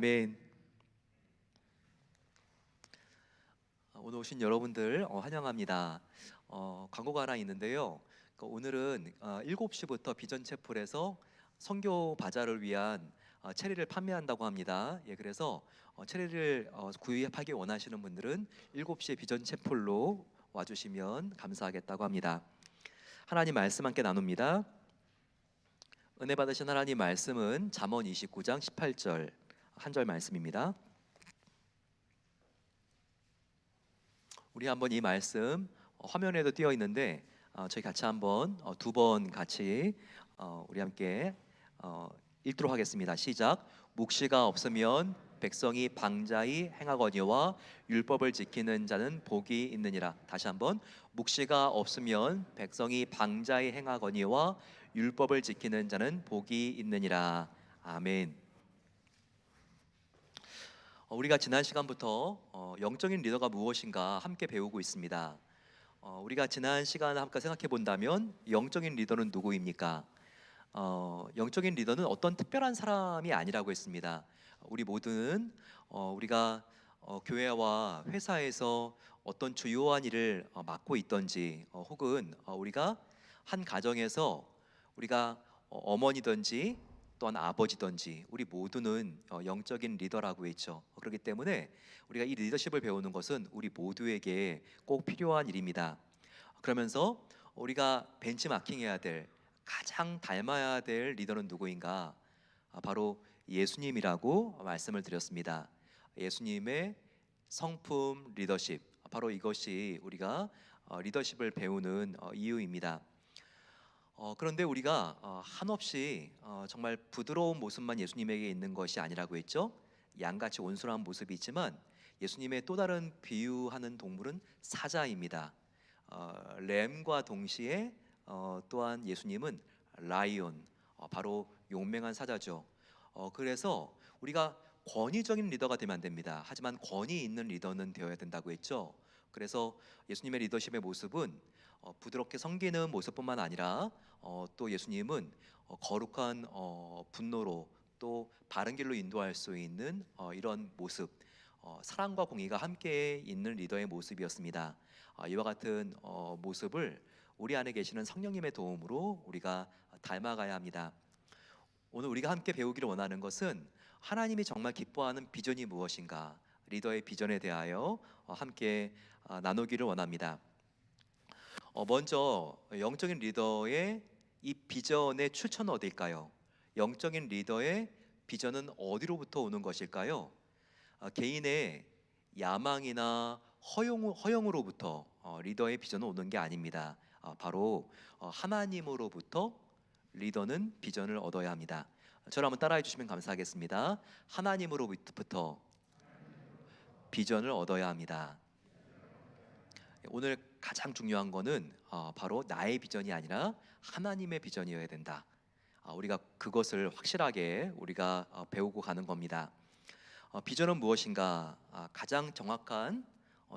아멘. 오늘 오신 여러분들 환영합니다. 광고가 하나 있는데요. 오늘은 7시부터 비전 채플에서 선교 바자를 위한 체리를 판매한다고 합니다. 그래서 체리를 구입하기 원하시는 분들은 7시에 비전 채플로 와주시면 감사하겠다고 합니다. 하나님 말씀 함께 나눕니다. 은혜 받으신 하나님 말씀은 잠언 29장 18절 한 절 말씀입니다. 우리 한번 이 말씀 화면에도 띄어 있는데 저희 같이 한번 두 번 같이 우리 함께 읽도록 하겠습니다. 시작. 묵시가 없으면 백성이 방자히 행하거니와 율법을 지키는 자는 복이 있느니라. 다시 한번. 묵시가 없으면 백성이 방자히 행하거니와 율법을 지키는 자는 복이 있느니라. 아멘. 우리가 지난 시간부터 영적인 리더가 무엇인가 함께 배우고 있습니다. 우리가 지난 시간을 함께 생각해 본다면 영적인 리더는 누구입니까? 영적인 리더는 어떤 특별한 사람이 아니라고 했습니다. 우리 모두는 우리가 교회와 회사에서 어떤 주요한 일을 맡고 있던지 혹은 우리가 한 가정에서 우리가 어머니든지 또한 아버지든지 우리 모두는 영적인 리더라고 했죠. 그렇기 때문에 우리가 이 리더십을 배우는 것은 우리 모두에게 꼭 필요한 일입니다. 그러면서 우리가 벤치마킹해야 될, 가장 닮아야 될 리더는 누구인가? 바로 예수님이라고 말씀을 드렸습니다. 예수님의 성품 리더십, 바로 이것이 우리가 리더십을 배우는 이유입니다. 그런데 우리가 한없이 정말 부드러운 모습만 예수님에게 있는 것이 아니라고 했죠. 양같이 온순한 모습이 있지만 예수님의 또 다른 비유하는 동물은 사자입니다. 램과 동시에 또한 예수님은 라이온, 바로 용맹한 사자죠. 그래서 우리가 권위적인 리더가 되면 안 됩니다. 하지만 권위 있는 리더는 되어야 된다고 했죠. 그래서 예수님의 리더십의 모습은 부드럽게 섬기는 모습뿐만 아니라 또 예수님은 거룩한 분노로 또 바른 길로 인도할 수 있는 이런 모습, 사랑과 공의가 함께 있는 리더의 모습이었습니다. 이와 같은 모습을 우리 안에 계시는 성령님의 도움으로 우리가 닮아가야 합니다. 오늘 우리가 함께 배우기를 원하는 것은 하나님이 정말 기뻐하는 비전이 무엇인가, 리더의 비전에 대하여 함께 나누기를 원합니다. 먼저 영적인 리더의 이 비전의 출처는 어디일까요? 영적인 리더의 비전은 어디로부터 오는 것일까요? 개인의 야망이나 허영으로부터 리더의 비전은 오는 게 아닙니다. 바로 하나님으로부터 리더는 비전을 얻어야 합니다. 저를 한번 따라해 주시면 감사하겠습니다. 하나님으로부터 비전을 얻어야 합니다. 오늘 가장 중요한 거는 바로 나의 비전이 아니라 하나님의 비전이어야 된다. 우리가 그것을 확실하게 우리가 배우고 가는 겁니다. 비전은 무엇인가? 가장 정확한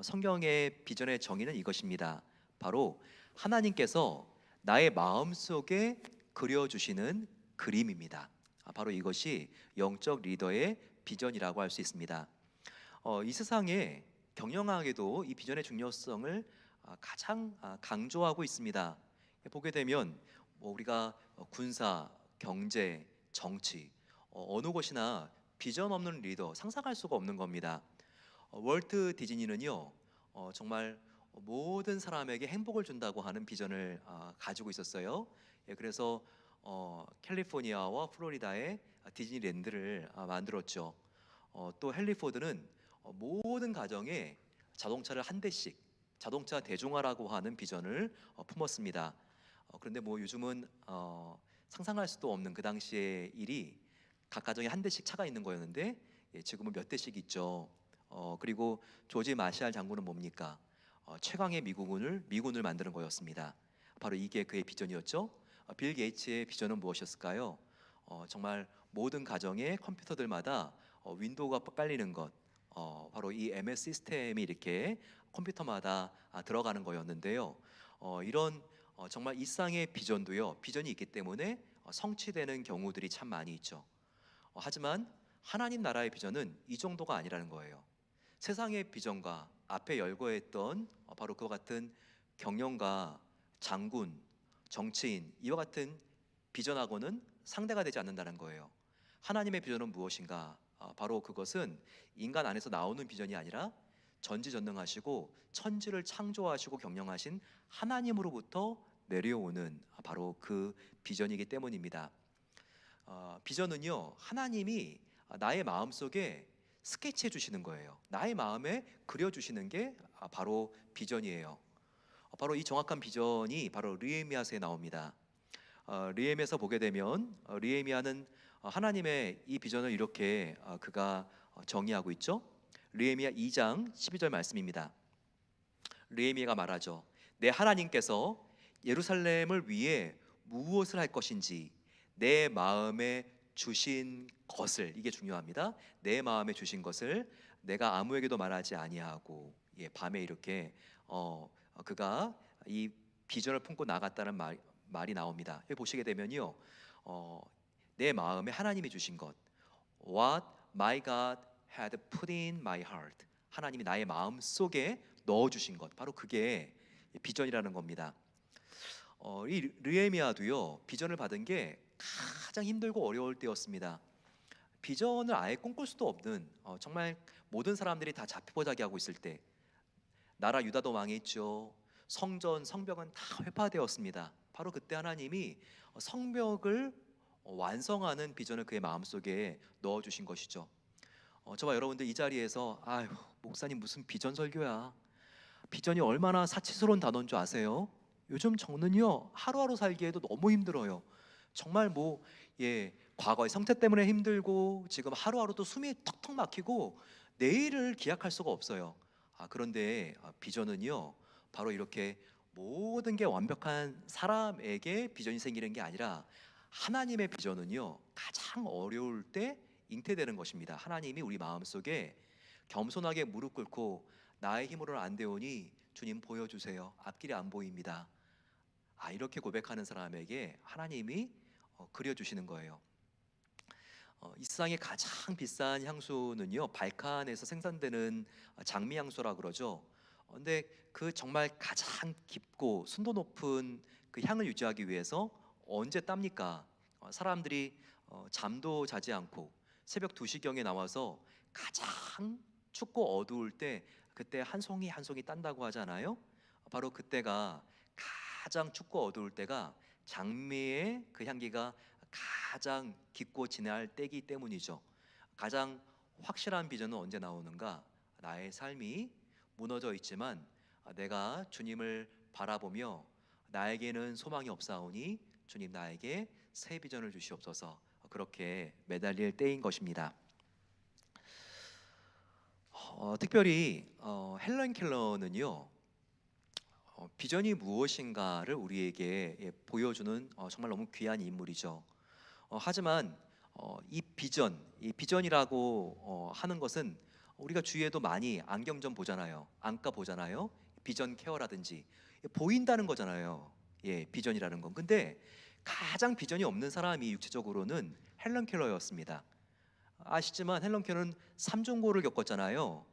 성경의 비전의 정의는 이것입니다. 바로 하나님께서 나의 마음속에 그려주시는 그림입니다. 바로 이것이 영적 리더의 비전이라고 할 수 있습니다. 이 세상에 경영학에도 이 비전의 중요성을 가장 강조하고 있습니다. 보게 되면 우리가 군사, 경제, 정치 어느 곳이나 비전 없는 리더 상상할 수가 없는 겁니다. 월트 디즈니는요 정말 모든 사람에게 행복을 준다고 하는 비전을 가지고 있었어요. 그래서 캘리포니아와 플로리다에 디즈니랜드를 만들었죠. 또 헨리 포드는 모든 가정에 자동차를 한 대씩, 자동차 대중화라고 하는 비전을 품었습니다. 그런데 요즘은 상상할 수도 없는 그 당시의 일이 각 가정에 한 대씩 차가 있는 거였는데 지금은 몇 대씩 있죠. 그리고 조지 마샬 장군은 뭡니까? 최강의 미군을 만드는 거였습니다. 바로 이게 그의 비전이었죠. 빌 게이츠의 비전은 무엇이었을까요? 정말 모든 가정의 컴퓨터들마다 윈도우가 깔리는 것, 바로 이 MS 시스템이 이렇게 컴퓨터마다 들어가는 거였는데요. 이런 정말 일상의 비전도요, 비전이 있기 때문에 성취되는 경우들이 참 많이 있죠. 하지만 하나님 나라의 비전은 이 정도가 아니라는 거예요. 세상의 비전과 앞에 열거했던 바로 그와 같은 경영가, 장군, 정치인 이와 같은 비전하고는 상대가 되지 않는다는 거예요. 하나님의 비전은 무엇인가? 바로 그것은 인간 안에서 나오는 비전이 아니라 전지전능하시고 천지를 창조하시고 경영하신 하나님으로부터 내려오는 바로 그 비전이기 때문입니다. 비전은요, 하나님이 나의 마음속에 스케치해 주시는 거예요. 나의 마음에 그려 주시는 게 바로 비전이에요. 바로 이 정확한 비전이 바로 느헤미야서에 나옵니다. 느헤미야서 보게 되면 느헤미야는 하나님의 이 비전을 이렇게 그가 정의하고 있죠. 느헤미야 2장 12절 말씀입니다. 느헤미야가 말하죠. 내 하나님께서 예루살렘을 위해 무엇을 할 것인지 내 마음에 주신 것을, 이게 중요합니다. 내 마음에 주신 것을 내가 아무에게도 말하지 아니하고, 밤에 이렇게 그가 이 비전을 품고 나갔다는 말이 나옵니다. 여기 보시게 되면요, 내 마음에 하나님이 주신 것, What my God had put in my heart, 하나님이 나의 마음 속에 넣어 주신 것, 바로 그게 비전이라는 겁니다. 이 느헤미야도요, 비전을 받은 게 가장 힘들고 어려울 때였습니다. 비전을 아예 꿈꿀 수도 없는, 정말 모든 사람들이 다 자포자기하고 있을 때, 나라 유다도 망했죠. 성전, 성벽은 다 회파되었습니다. 바로 그때 하나님이 성벽을 완성하는 비전을 그의 마음속에 넣어주신 것이죠. 저와 여러분들 이 자리에서 아유, 목사님 무슨 비전 설교야. 비전이 얼마나 사치스러운 단어인 줄 아세요? 요즘 저는요, 하루하루 살기에도 너무 힘들어요. 정말 과거의 상태 때문에 힘들고 지금 하루하루도 숨이 턱턱 막히고 내일을 기약할 수가 없어요. 그런데 비전은요, 바로 이렇게 모든 게 완벽한 사람에게 비전이 생기는 게 아니라 하나님의 비전은요, 가장 어려울 때 잉태되는 것입니다. 하나님이 우리 마음속에 겸손하게 무릎 꿇고 나의 힘으로는 안 되오니 주님 보여주세요. 앞길이 안 보입니다. 이렇게 고백하는 사람에게 하나님이 그려주시는 거예요. 이 세상의 가장 비싼 향수는요, 발칸에서 생산되는 장미 향수라 그러죠. 근데 그 정말 가장 깊고 순도 높은 그 향을 유지하기 위해서 언제 땁니까? 사람들이 잠도 자지 않고 새벽 2시경에 나와서 가장 춥고 어두울 때 그때 한 송이 한 송이 딴다고 하잖아요. 바로 그때가 가장 춥고 어두울 때가 장미의 그 향기가 가장 깊고 진할 때이기 때문이죠. 가장 확실한 비전은 언제 나오는가? 나의 삶이 무너져 있지만 내가 주님을 바라보며 나에게는 소망이 없사오니 주님 나에게 새 비전을 주시옵소서, 그렇게 매달릴 때인 것입니다. 특별히 헬런 켈러는요, 비전이 무엇인가를 우리에게 보여주는 정말 너무 귀한 인물이죠. 하지만 이 비전이라고 하는 것은 우리가 주위에도 많이 안경점 보잖아요. 안과 보잖아요. 비전 케어라든지 보인다는 거잖아요. 비전이라는 건. 근데 가장 비전이 없는 사람이 육체적으로는 헬런 켈러였습니다. 아시지만 헬런 켈러는 삼중고를 겪었잖아요.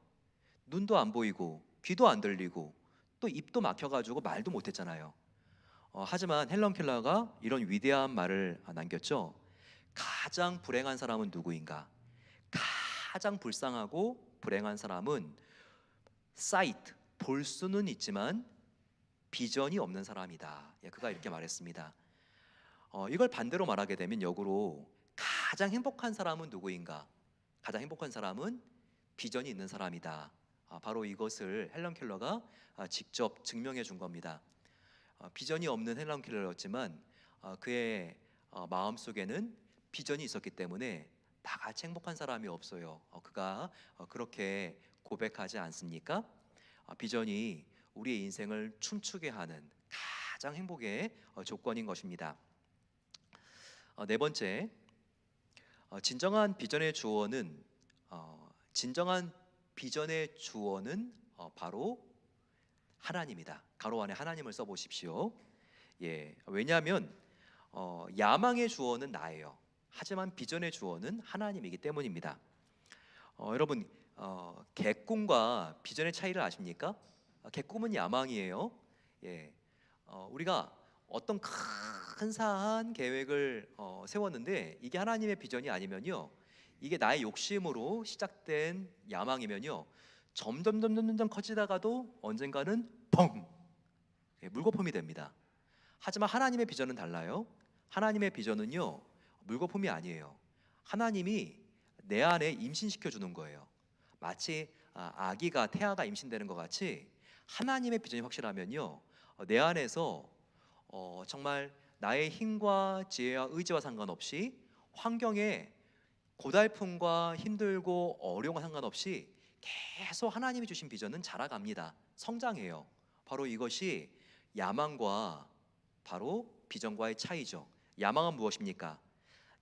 눈도 안 보이고 귀도 안 들리고 또 입도 막혀가지고 말도 못했잖아요. 하지만 헬런 켈러가 이런 위대한 말을 남겼죠. 가장 불행한 사람은 누구인가? 가장 불쌍하고 불행한 사람은 사이트, 볼 수는 있지만 비전이 없는 사람이다. 그가 이렇게 말했습니다. 이걸 반대로 말하게 되면 역으로 가장 행복한 사람은 누구인가? 가장 행복한 사람은 비전이 있는 사람이다. 바로 이것을 헬런 켈러가 직접 증명해 준 겁니다. 비전이 없는 헬런 켈러였지만 그의 마음속에는 비전이 있었기 때문에 다 같이 행복한 사람이 없어요. 그가 그렇게 고백하지 않습니까? 비전이 우리의 인생을 춤추게 하는 가장 행복의 조건인 것입니다. 네 번째, 진정한 비전의 주어는 바로 하나님이다. 가로 안에 하나님을 써보십시오. 왜냐하면 야망의 주어는 나예요. 하지만 비전의 주어는 하나님이기 때문입니다. 여러분, 객꿈과 비전의 차이를 아십니까? 객꿈은 야망이에요. 예, 우리가 어떤 근사한 계획을 세웠는데 이게 하나님의 비전이 아니면요, 이게 나의 욕심으로 시작된 야망이면요, 점점 커지다가도 언젠가는 펑, 물거품이 됩니다. 하지만 하나님의 비전은 달라요. 하나님의 비전은요, 물거품이 아니에요. 하나님이 내 안에 임신시켜 주는 거예요. 마치 아기가 태아가 임신되는 것 같이 하나님의 비전이 확실하면요, 내 안에서 정말 나의 힘과 지혜와 의지와 상관없이, 환경에 고달픔과 힘들고 어려움과 상관없이 계속 하나님이 주신 비전은 자라갑니다. 성장해요. 바로 이것이 야망과 바로 비전과의 차이죠. 야망은 무엇입니까?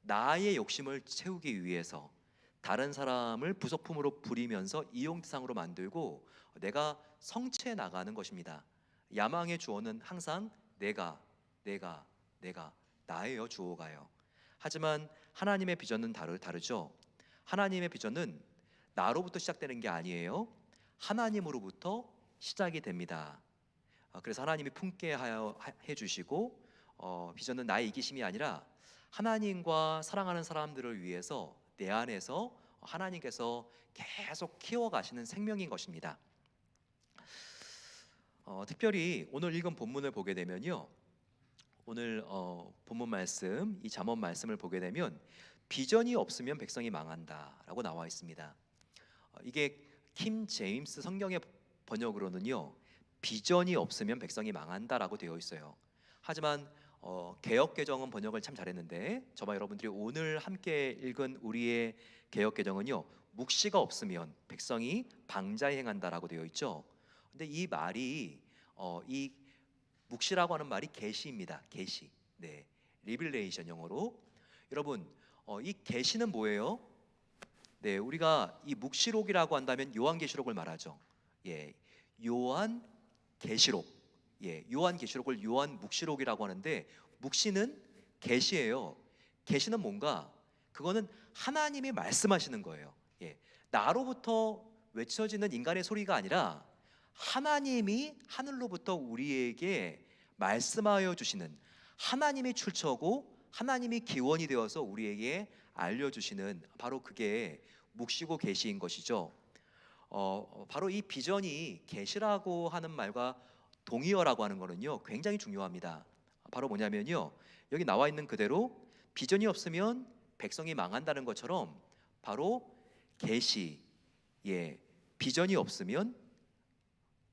나의 욕심을 채우기 위해서 다른 사람을 부속품으로 부리면서 이용대상으로 만들고 내가 성취해 나가는 것입니다. 야망의 주어는 항상 내가 나예요, 주어가요. 하지만 하나님의 비전은 다르죠. 하나님의 비전은 나로부터 시작되는 게 아니에요. 하나님으로부터 시작이 됩니다. 그래서 하나님이 품게 해주시고, 비전은 나의 이기심이 아니라 하나님과 사랑하는 사람들을 위해서 내 안에서 하나님께서 계속 키워가시는 생명인 것입니다. 특별히 오늘 읽은 본문을 보게 되면요, 오늘 본문 말씀, 이 잠언 말씀을 보게 되면 비전이 없으면 백성이 망한다라고 나와 있습니다. 이게 킴 제임스 성경의 번역으로는요, 비전이 없으면 백성이 망한다라고 되어 있어요. 하지만 개역개정은 번역을 참 잘했는데, 저와 여러분들이 오늘 함께 읽은 우리의 개역개정은요, 묵시가 없으면 백성이 방자에 행한다라고 되어 있죠. 근데 이 말이 이 묵시라고 하는 말이 계시입니다. 계시. 네, 리빌레이션 영어로. 여러분, 이 계시는 뭐예요? 네, 우리가 이 묵시록이라고 한다면 요한계시록을 말하죠. 예, 요한계시록. 예, 요한계시록을 요한묵시록이라고 하는데, 묵시는 계시예요. 계시는 뭔가, 그거는 하나님이 말씀하시는 거예요. 예, 나로부터 외쳐지는 인간의 소리가 아니라 하나님이 하늘로부터 우리에게 말씀하여 주시는, 하나님이 출처고 하나님이 기원이 되어서 우리에게 알려주시는, 바로 그게 묵시고 계시인 것이죠. 바로 이 비전이 계시라고 하는 말과 동의어라고 하는 것은요, 굉장히 중요합니다. 바로 뭐냐면요, 여기 나와 있는 그대로 비전이 없으면 백성이 망한다는 것처럼, 바로 계시, 예, 비전이 없으면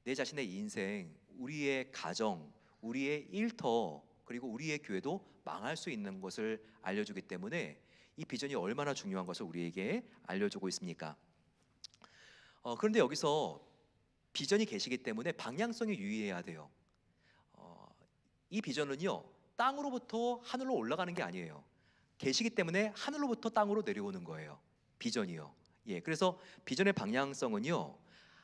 내 자신의 인생, 우리의 가정, 우리의 일터, 그리고 우리의 교회도 망할 수 있는 것을 알려주기 때문에 이 비전이 얼마나 중요한 것을 우리에게 알려주고 있습니까? 그런데 여기서 비전이 계시기 때문에 방향성이 유의해야 돼요. 이 비전은요, 땅으로부터 하늘로 올라가는 게 아니에요. 계시기 때문에 하늘로부터 땅으로 내려오는 거예요. 비전이요. 예, 그래서 비전의 방향성은요,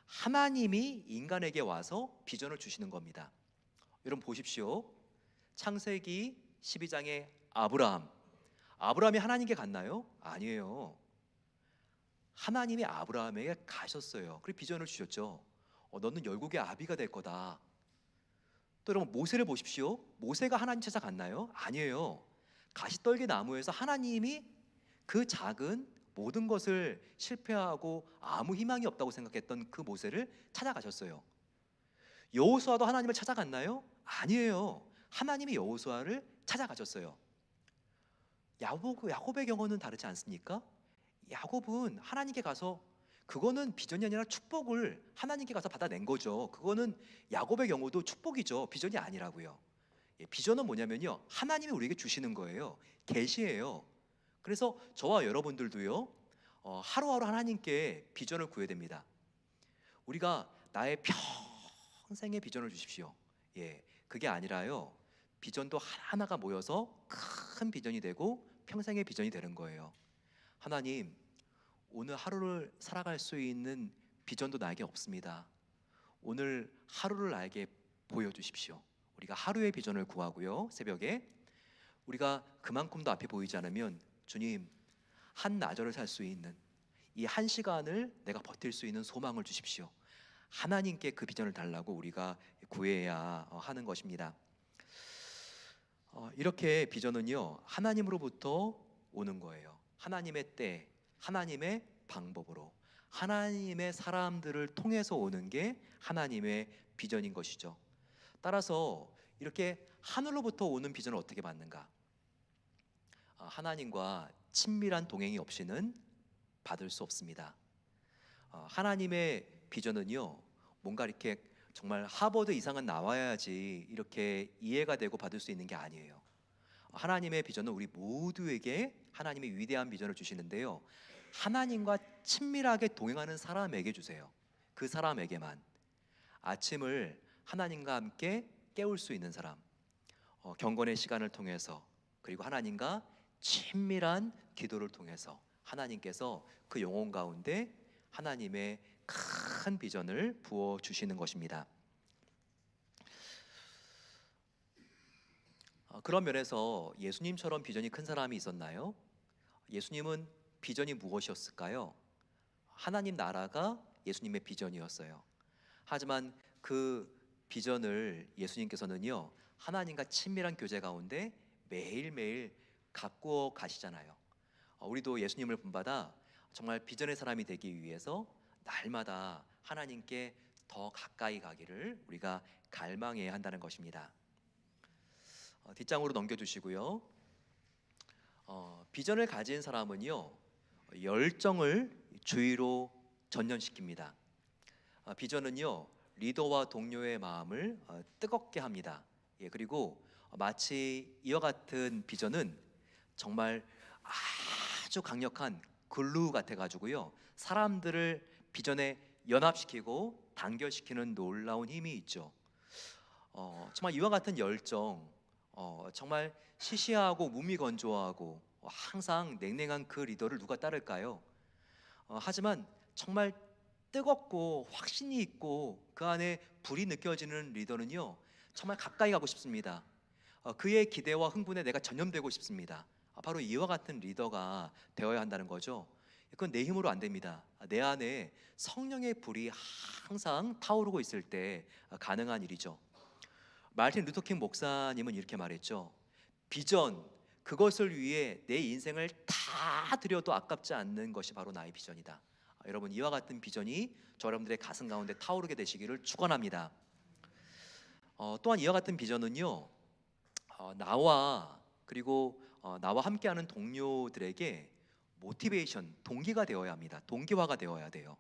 하나님이 인간에게 와서 비전을 주시는 겁니다. 여러분 보십시오. 창세기 12장의 아브라함이 하나님께 갔나요? 아니에요. 하나님이 아브라함에게 가셨어요. 그리고 비전을 주셨죠. 너는 열국의 아비가 될 거다. 또 여러분 모세를 보십시오. 모세가 하나님 찾아갔나요? 아니에요. 가시떨기 나무에서 하나님이 그 작은 모든 것을 실패하고 아무 희망이 없다고 생각했던 그 모세를 찾아가셨어요. 여호수아도 하나님을 찾아갔나요? 아니에요. 하나님이 여호수아를 찾아가셨어요. 야곱의 경우는 다르지 않습니까? 야곱은 하나님께 가서, 그거는 비전이 아니라 축복을 하나님께 가서 받아낸 거죠. 그거는 야곱의 경우도 축복이죠. 비전이 아니라고요. 비전은 뭐냐면요, 하나님이 우리에게 주시는 거예요. 계시예요. 그래서 저와 여러분들도요, 하루하루 하나님께 비전을 구해야 됩니다. 우리가 나의 평생의 비전을 주십시오. 예, 그게 아니라요, 비전도 하나하나가 모여서 큰 비전이 되고 평생의 비전이 되는 거예요. 하나님, 오늘 하루를 살아갈 수 있는 비전도 나에게 없습니다. 오늘 하루를 나에게 보여주십시오. 우리가 하루의 비전을 구하고요, 새벽에 우리가 그만큼도 앞이 보이지 않으면 주님, 한나절을 살 수 있는 이 한 시간을 내가 버틸 수 있는 소망을 주십시오. 하나님께 그 비전을 달라고 우리가 구해야 하는 것입니다. 이렇게 비전은요, 하나님으로부터 오는 거예요. 하나님의 때, 하나님의 방법으로, 하나님의 사람들을 통해서 오는 게 하나님의 비전인 것이죠. 따라서 이렇게 하늘로부터 오는 비전을 어떻게 받는가? 하나님과 친밀한 동행이 없이는 받을 수 없습니다. 하나님의 비전은요, 뭔가 이렇게 정말 하버드 이상은 나와야지 이렇게 이해가 되고 받을 수 있는 게 아니에요. 하나님의 비전은 우리 모두에게 하나님의 위대한 비전을 주시는데요, 하나님과 친밀하게 동행하는 사람에게 주세요. 그 사람에게만. 아침을 하나님과 함께 깨울 수 있는 사람, 경건의 시간을 통해서, 그리고 하나님과 친밀한 기도를 통해서 하나님께서 그 영혼 가운데 하나님의 큰 비전을 부어 주시는 것입니다. 그런 면에서 예수님처럼 비전이 큰 사람이 있었나요? 예수님은 비전이 무엇이었을까요? 하나님 나라가 예수님의 비전이었어요. 하지만 그 비전을 예수님께서는요, 하나님과 친밀한 교제 가운데 매일매일 가꾸어 가시잖아요. 우리도 예수님을 본받아 정말 비전의 사람이 되기 위해서 날마다 하나님께 더 가까이 가기를 우리가 갈망해야 한다는 것입니다. 뒷장으로 넘겨주시고요. 비전을 가진 사람은요, 열정을 주의로 전념시킵니다. 비전은요, 리더와 동료의 마음을 뜨겁게 합니다. 그리고 마치 이와 같은 비전은 정말 아주 강력한 글루 같아가지고요, 사람들을 비전에 연합시키고 단결시키는 놀라운 힘이 있죠. 정말 이와 같은 열정, 정말 시시하고 무미건조하고 항상 냉랭한 그 리더를 누가 따를까요? 하지만 정말 뜨겁고 확신이 있고 그 안에 불이 느껴지는 리더는요, 정말 가까이 가고 싶습니다. 그의 기대와 흥분에 내가 전념되고 싶습니다. 바로 이와 같은 리더가 되어야 한다는 거죠. 그건 내 힘으로 안 됩니다. 내 안에 성령의 불이 항상 타오르고 있을 때 가능한 일이죠. 마틴 루터킹 목사님은 이렇게 말했죠. 비전, 그것을 위해 내 인생을 다 드려도 아깝지 않는 것이 바로 나의 비전이다. 여러분, 이와 같은 비전이 저 여러분들의 가슴 가운데 타오르게 되시기를 축원합니다. 또한 이와 같은 비전은요, 나와 그리고 나와 함께하는 동료들에게 모티베이션, 동기가 되어야 합니다. 동기화가 되어야 돼요.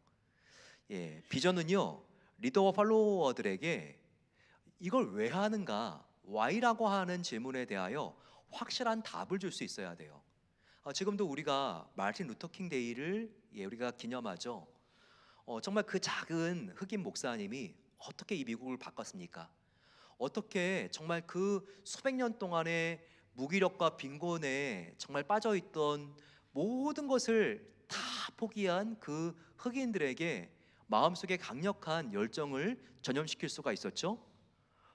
비전은요, 리더와 팔로워들에게 이걸 왜 하는가, why라고 하는 질문에 대하여 확실한 답을 줄 수 있어야 돼요. 지금도 우리가 마틴 루터킹 데이를 우리가 기념하죠. 정말 그 작은 흑인 목사님이 어떻게 이 미국을 바꿨습니까? 어떻게 정말 그 수백 년 동안의 무기력과 빈곤에 정말 빠져있던 모든 것을 다 포기한 그 흑인들에게 마음속에 강력한 열정을 전염시킬 수가 있었죠.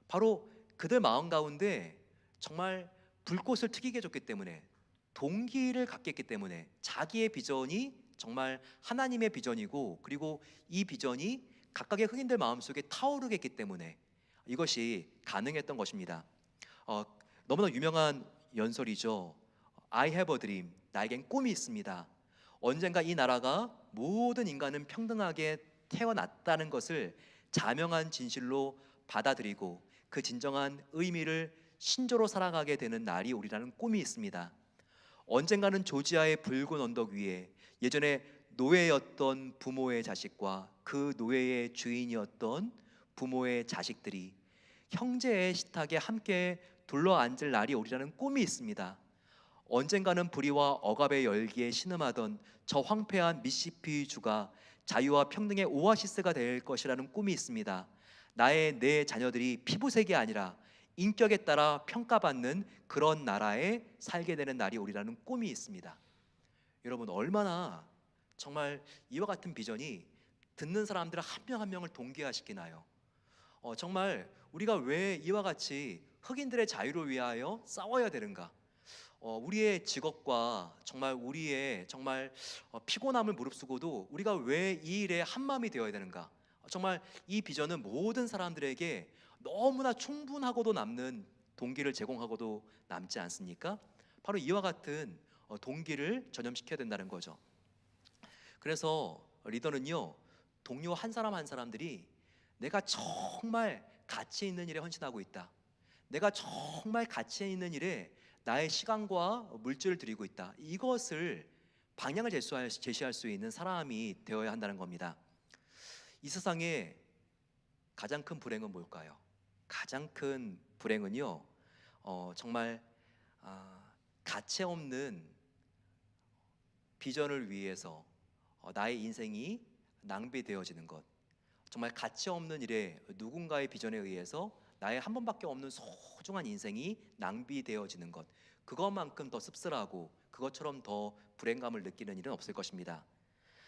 바로 그들 마음 가운데 정말 불꽃을 튀기게 해줬기 때문에, 동기를 갖게 했기 때문에, 자기의 비전이 정말 하나님의 비전이고, 그리고 이 비전이 각각의 흑인들 마음속에 타오르게 했기 때문에 이것이 가능했던 것입니다. 너무나 유명한 연설이죠. I have a dream. 나에겐 꿈이 있습니다. 언젠가 이 나라가 모든 인간은 평등하게 태어났다는 것을 자명한 진실로 받아들이고 그 진정한 의미를 신조로 살아가게 되는 날이 오리라는 꿈이 있습니다. 언젠가는 조지아의 붉은 언덕 위에 예전에 노예였던 부모의 자식과 그 노예의 주인이었던 부모의 자식들이 형제의 식탁에 함께 둘러앉을 날이 오리라는 꿈이 있습니다. 언젠가는 불의와 억압의 열기에 신음하던 저 황폐한 미시시피 주가 자유와 평등의 오아시스가 될 것이라는 꿈이 있습니다. 내 자녀들이 피부색이 아니라 인격에 따라 평가받는 그런 나라에 살게 되는 날이 오리라는 꿈이 있습니다. 여러분, 얼마나 정말 이와 같은 비전이 듣는 사람들 한 명 한 명을 동기화시키나요? 정말 우리가 왜 이와 같이 흑인들의 자유를 위하여 싸워야 되는가? 우리의 직업과 정말 우리의 정말 피곤함을 무릅쓰고도 우리가 왜 이 일에 한마음이 되어야 되는가? 정말 이 비전은 모든 사람들에게 너무나 충분하고도 남는 동기를 제공하고도 남지 않습니까? 바로 이와 같은 동기를 전염시켜야 된다는 거죠. 그래서 리더는요, 동료 한 사람 한 사람들이 내가 정말 가치 있는 일에 헌신하고 있다, 내가 정말 가치 있는 일에 나의 시간과 물질을 드리고 있다, 이것을 방향을 제시할 수 있는 사람이 되어야 한다는 겁니다. 이 세상에 가장 큰 불행은 뭘까요? 가장 큰 불행은요, 정말 가치 없는 비전을 위해서 나의 인생이 낭비되어지는 것, 정말 가치 없는 일에 누군가의 비전에 의해서 나의 한 번밖에 없는 소중한 인생이 낭비되어지는 것, 그것만큼 더 씁쓸하고 그것처럼 더 불행감을 느끼는 일은 없을 것입니다.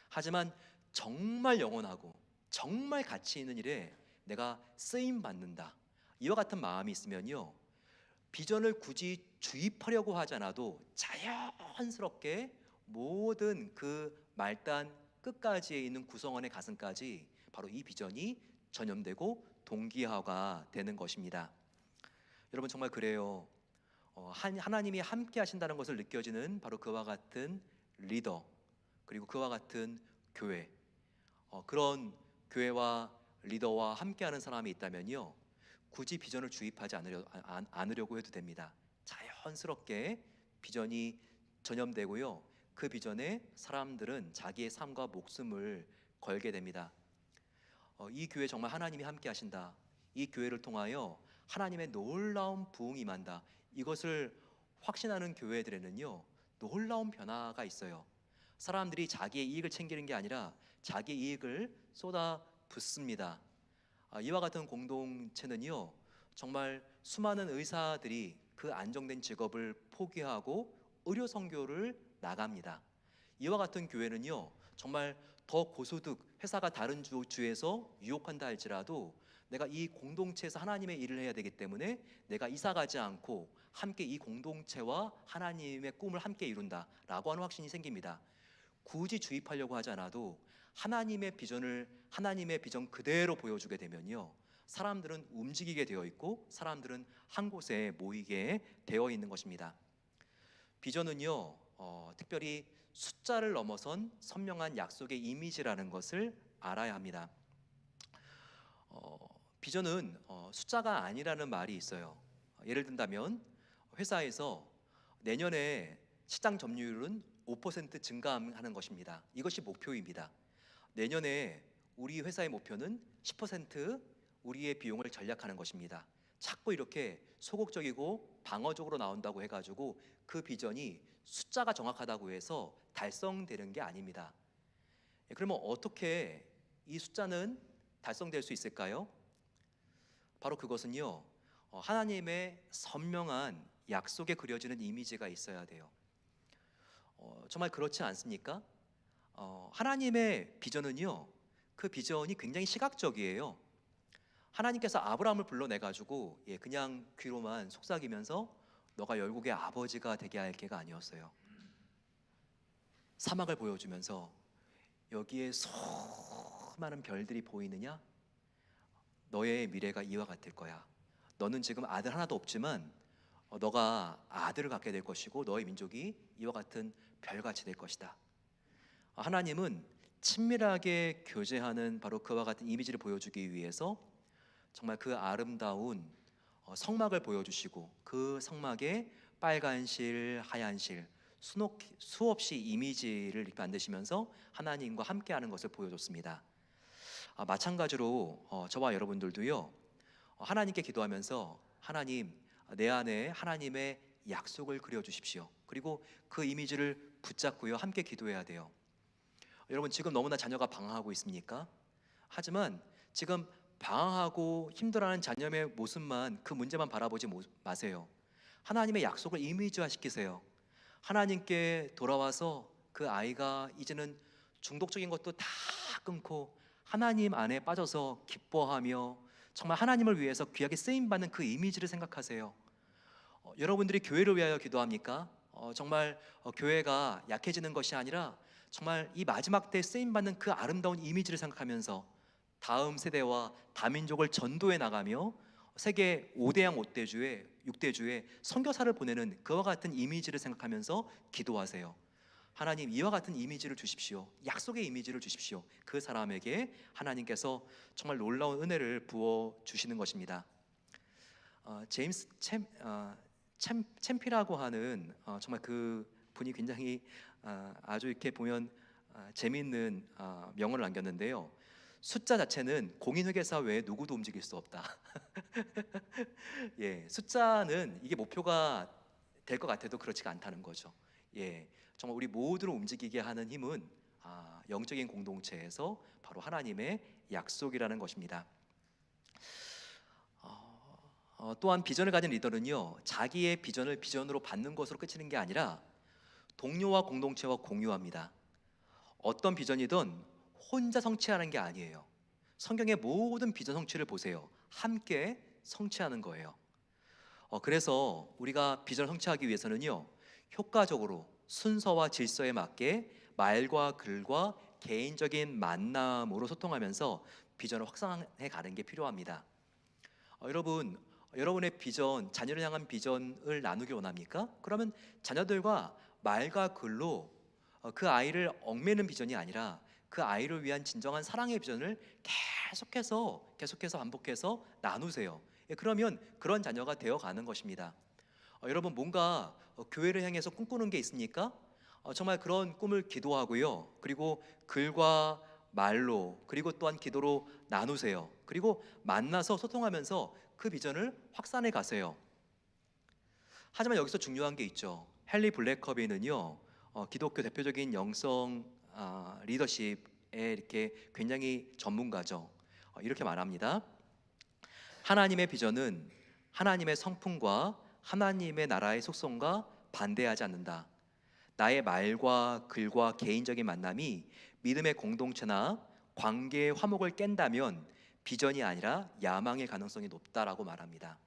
하지만 정말 영원하고 정말 가치 있는 일에 내가 쓰임 받는다, 이와 같은 마음이 있으면요, 비전을 굳이 주입하려고 하지 않아도 자연스럽게 모든 그 말단 끝까지에 있는 구성원의 가슴까지 바로 이 비전이 전염되고 동기화가 되는 것입니다. 여러분, 정말 그래요. 하나님이 함께 하신다는 것을 느껴지는 바로 그와 같은 리더, 그리고 그와 같은 교회, 그런 교회와 리더와 함께하는 사람이 있다면요, 굳이 비전을 주입하지 않으려고 해도 됩니다. 자연스럽게 비전이 전염되고요, 그 비전에 사람들은 자기의 삶과 목숨을 걸게 됩니다. 이 교회 정말 하나님이 함께 하신다, 이 교회를 통하여 하나님의 놀라운 부흥이 임한다, 이것을 확신하는 교회들에는요, 놀라운 변화가 있어요. 사람들이 자기의 이익을 챙기는 게 아니라 자기 이익을 쏟아 붓습니다. 이와 같은 공동체는요, 정말 수많은 의사들이 그 안정된 직업을 포기하고 의료 선교를 나갑니다. 이와 같은 교회는요, 정말 더 고소득 회사가 다른 주에서 유혹한다 할지라도 내가 이 공동체에서 하나님의 일을 해야 되기 때문에 내가 이사 가지 않고 함께 이 공동체와 하나님의 꿈을 함께 이룬다라고 하는 확신이 생깁니다. 굳이 주입하려고 하지 않아도 하나님의 비전 그대로 보여주게 되면요, 사람들은 움직이게 되어 있고 사람들은 한 곳에 모이게 되어 있는 것입니다. 비전은요, 특별히 숫자를 넘어선 선명한 약속의 이미지라는 것을 알아야 합니다. 비전은 숫자가 아니라는 말이 있어요. 예를 든다면 회사에서 내년에 시장 점유율은 5% 증가하는 것입니다. 이것이 목표입니다. 내년에 우리 회사의 목표는 10% 우리의 비용을 절약하는 것입니다. 자꾸 이렇게 소극적이고 방어적으로 나온다고 해가지고 그 비전이 숫자가 정확하다고 해서 달성되는 게 아닙니다. 그러면 어떻게 이 숫자는 달성될 수 있을까요? 바로 그것은요, 하나님의 선명한 약속에 그려지는 이미지가 있어야 돼요. 정말 그렇지 않습니까? 하나님의 비전은요, 그 비전이 굉장히 시각적이에요. 하나님께서 아브라함을 불러내 가지고 그냥 귀로만 속삭이면서 너가 열국의 아버지가 되게 할 게가 아니었어요. 사막을 보여주면서 여기에 수많은 별들이 보이느냐? 너의 미래가 이와 같을 거야. 너는 지금 아들 하나도 없지만 너가 아들을 갖게 될 것이고 너의 민족이 이와 같은 별같이 될 것이다. 하나님은 친밀하게 교제하는 바로 그와 같은 이미지를 보여주기 위해서 정말 그 아름다운 성막을 보여주시고 그 성막에 빨간 실, 하얀 실, 수없이 이미지를 이렇게 만드시면서 하나님과 함께하는 것을 보여줬습니다. 마찬가지로 저와 여러분들도요, 하나님께 기도하면서 하나님, 내 안에 하나님의 약속을 그려주십시오. 그리고 그 이미지를 붙잡고요, 함께 기도해야 돼요. 여러분, 지금 너무나 자녀가 방황하고 있습니까? 하지만 지금 방황하고 힘들어하는 자녀의 모습만, 그 문제만 바라보지 마세요. 하나님의 약속을 이미지화 시키세요. 하나님께 돌아와서 그 아이가 이제는 중독적인 것도 다 끊고 하나님 안에 빠져서 기뻐하며 정말 하나님을 위해서 귀하게 쓰임받는 그 이미지를 생각하세요. 여러분들이 교회를 위하여 기도합니까? 정말 교회가 약해지는 것이 아니라 정말 이 마지막 때 쓰임 받는 그 아름다운 이미지를 생각하면서 다음 세대와 다민족을 전도해 나가며 세계 5대양 5대주에 6대주에 선교사를 보내는 그와 같은 이미지를 생각하면서 기도하세요. 하나님, 이와 같은 이미지를 주십시오. 약속의 이미지를 주십시오. 그 사람에게 하나님께서 정말 놀라운 은혜를 부어 주시는 것입니다. 제임스 챔피라고 하는 정말 그 분이 굉장히 아주 이렇게 보면 재미있는 명언을 남겼는데요. 숫자 자체는 공인회계사 외에 누구도 움직일 수 없다. 예, 숫자는 이게 목표가 될 것 같아도 그렇지가 않다는 거죠. 예, 정말 우리 모두를 움직이게 하는 힘은 영적인 공동체에서 바로 하나님의 약속이라는 것입니다. 또한 비전을 가진 리더는요, 자기의 비전을 비전으로 받는 것으로 그치는 게 아니라 동료와 공동체와 공유합니다. 어떤 비전이든 혼자 성취하는 게 아니에요. 성경의 모든 비전 성취를 보세요. 함께 성취하는 거예요. 그래서 우리가 비전을 성취하기 위해서는요, 효과적으로 순서와 질서에 맞게 말과 글과 개인적인 만남으로 소통하면서 비전을 확산해 가는 게 필요합니다. 여러분의 비전, 자녀를 향한 비전을 나누길 원합니까? 그러면 자녀들과 말과 글로 그 아이를 얽매는 비전이 아니라 그 아이를 위한 진정한 사랑의 비전을 계속해서 반복해서 나누세요. 그러면 그런 자녀가 되어가는 것입니다. 여러분, 뭔가 교회를 향해서 꿈꾸는 게 있습니까? 정말 그런 꿈을 기도하고요, 그리고 글과 말로, 그리고 또한 기도로 나누세요. 그리고 만나서 소통하면서 그 비전을 확산해 가세요. 하지만 여기서 중요한 게 있죠. 헨리 블랙커비는요, 기독교 대표적인 영성 리더십에 이렇게 굉장히 전문가죠. 이렇게 말합니다. 하나님의 비전은 하나님의 성품과 하나님의 나라의 속성과 반대하지 않는다. 나의 말과 글과 개인적인 만남이 믿음의 공동체나 관계의 화목을 깬다면 비전이 아니라 야망의 가능성이 높다라고 말합니다.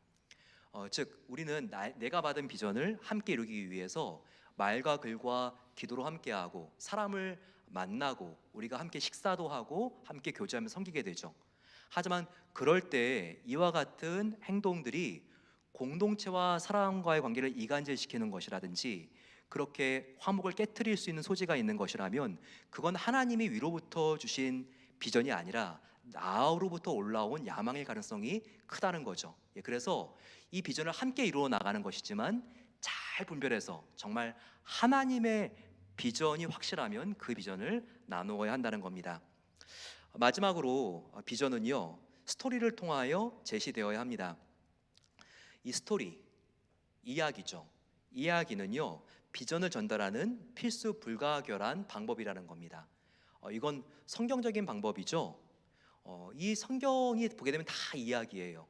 즉 우리는 내가 받은 비전을 함께 이루기 위해서 말과 글과 기도로 함께하고 사람을 만나고 우리가 함께 식사도 하고 함께 교제하며 섬기게 되죠. 하지만 그럴 때 이와 같은 행동들이 공동체와 사람과의 관계를 이간질시키는 것이라든지 그렇게 화목을 깨트릴 수 있는 소지가 있는 것이라면 그건 하나님이 위로부터 주신 비전이 아니라 나로부터 올라온 야망의 가능성이 크다는 거죠. 그래서 이 비전을 함께 이루어 나가는 것이지만 잘 분별해서 정말 하나님의 비전이 확실하면 그 비전을 나누어야 한다는 겁니다. 마지막으로 비전은요, 스토리를 통하여 제시되어야 합니다. 이 스토리, 이야기죠. 이야기는요, 비전을 전달하는 필수 불가결한 방법이라는 겁니다. 이건 성경적인 방법이죠. 이 성경이 보게 되면 다 이야기예요.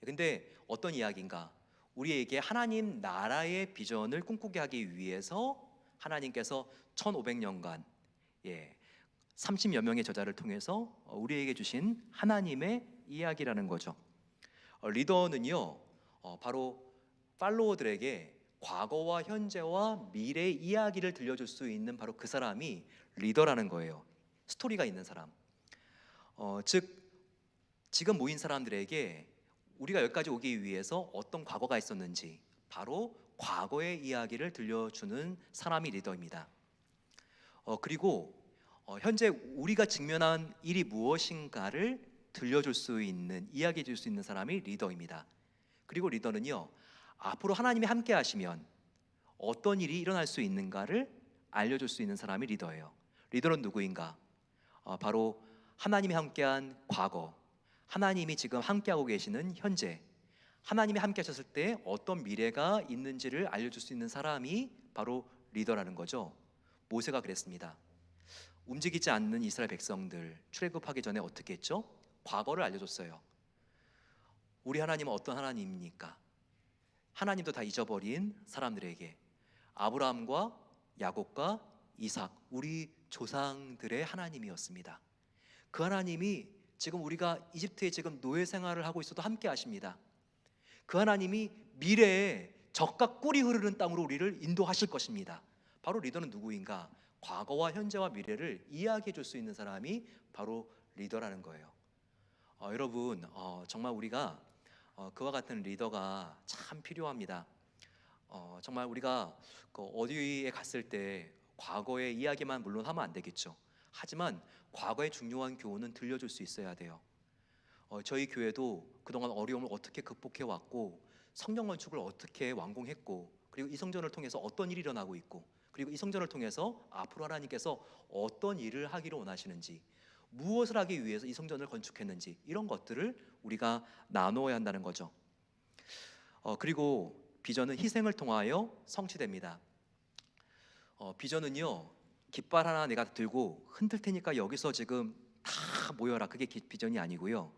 근데 어떤 이야기인가? 우리에게 하나님 나라의 비전을 꿈꾸게 하기 위해서 하나님께서 1500년간 30여 명의 저자를 통해서 우리에게 주신 하나님의 이야기라는 거죠. 리더는요, 바로 팔로워들에게 과거와 현재와 미래의 이야기를 들려줄 수 있는 바로 그 사람이 리더라는 거예요. 스토리가 있는 사람. 즉 지금 모인 사람들에게 우리가 여기까지 오기 위해서 어떤 과거가 있었는지 바로 과거의 이야기를 들려주는 사람이 리더입니다. 그리고 현재 우리가 직면한 일이 무엇인가를 들려줄 수 있는, 이야기해 줄 수 있는 사람이 리더입니다. 그리고 리더는요, 앞으로 하나님이 함께 하시면 어떤 일이 일어날 수 있는가를 알려줄 수 있는 사람이 리더예요. 리더는 누구인가? 바로 하나님이 함께한 과거, 하나님이 지금 함께하고 계시는 현재, 하나님이 함께 하셨을 때 어떤 미래가 있는지를 알려줄 수 있는 사람이 바로 리더라는 거죠. 모세가 그랬습니다. 움직이지 않는 이스라엘 백성들 출애굽하기 전에 어떻게 했죠? 과거를 알려줬어요. 우리 하나님은 어떤 하나님입니까? 하나님도 다 잊어버린 사람들에게 아브라함과 야곱과 이삭, 우리 조상들의 하나님이었습니다. 그 하나님이 지금 우리가 이집트에 지금 노예 생활을 하고 있어도 함께 하십니다. 그 하나님이 미래에 젖과 꿀이 흐르는 땅으로 우리를 인도하실 것입니다. 바로 리더는 누구인가? 과거와 현재와 미래를 이야기해 줄 수 있는 사람이 바로 리더라는 거예요. 여러분, 정말 우리가 그와 같은 리더가 참 필요합니다. 정말 우리가 어디에 갔을 때 과거의 이야기만 물론 하면 안 되겠죠. 하지만 과거의 중요한 교훈은 들려줄 수 있어야 돼요. 저희 교회도 그동안 어려움을 어떻게 극복해 왔고, 성령 건축을 어떻게 완공했고, 그리고 이 성전을 통해서 어떤 일이 일어나고 있고, 그리고 이 성전을 통해서 앞으로 하나님께서 어떤 일을 하기를 원하시는지, 무엇을 하기 위해서 이 성전을 건축했는지, 이런 것들을 우리가 나누어야 한다는 거죠. 그리고 비전은 희생을 통하여 성취됩니다. 비전은요, 깃발 하나 내가 들고 흔들 테니까 여기서 지금 다 모여라, 그게 비전이 아니고요.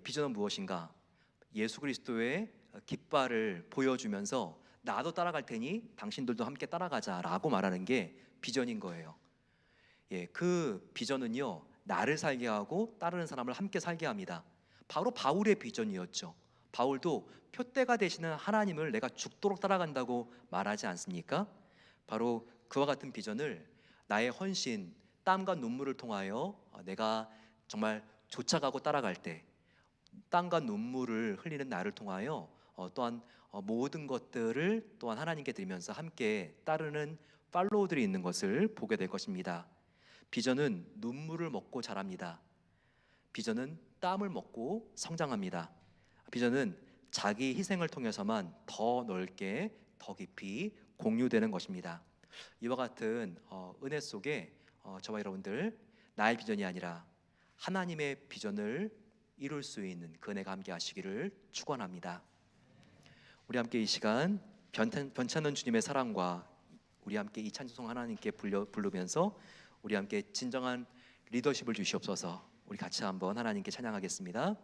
비전은 무엇인가? 예수 그리스도의 깃발을 보여주면서 나도 따라갈 테니 당신들도 함께 따라가자라고 말하는 게 비전인 거예요. 그 비전은요, 나를 살게 하고 따르는 사람을 함께 살게 합니다. 바로 바울의 비전이었죠. 바울도 표대가 되시는 하나님을 내가 죽도록 따라간다고 말하지 않습니까? 바로 그와 같은 비전을 나의 헌신, 땀과 눈물을 통하여 내가 정말 쫓아가고 따라갈 때, 땀과 눈물을 흘리는 나를 통하여 또한 모든 것들을 또한 하나님께 드리면서 함께 따르는 팔로우들이 있는 것을 보게 될 것입니다. 비전은 눈물을 먹고 자랍니다. 비전은 땀을 먹고 성장합니다. 비전은 자기 희생을 통해서만 더 넓게, 더 깊이 공유되는 것입니다. 이와 같은 은혜 속에 저와 여러분들, 나의 비전이 아니라 하나님의 비전을 이룰 수 있는 그 은혜가 함께 하시기를 축원합니다. 우리 함께 이 시간 변찮는 주님의 사랑과 우리 함께 이 찬송 하나님께 부르면서 우리 함께 진정한 리더십을 주시옵소서. 우리 같이 한번 하나님께 찬양하겠습니다.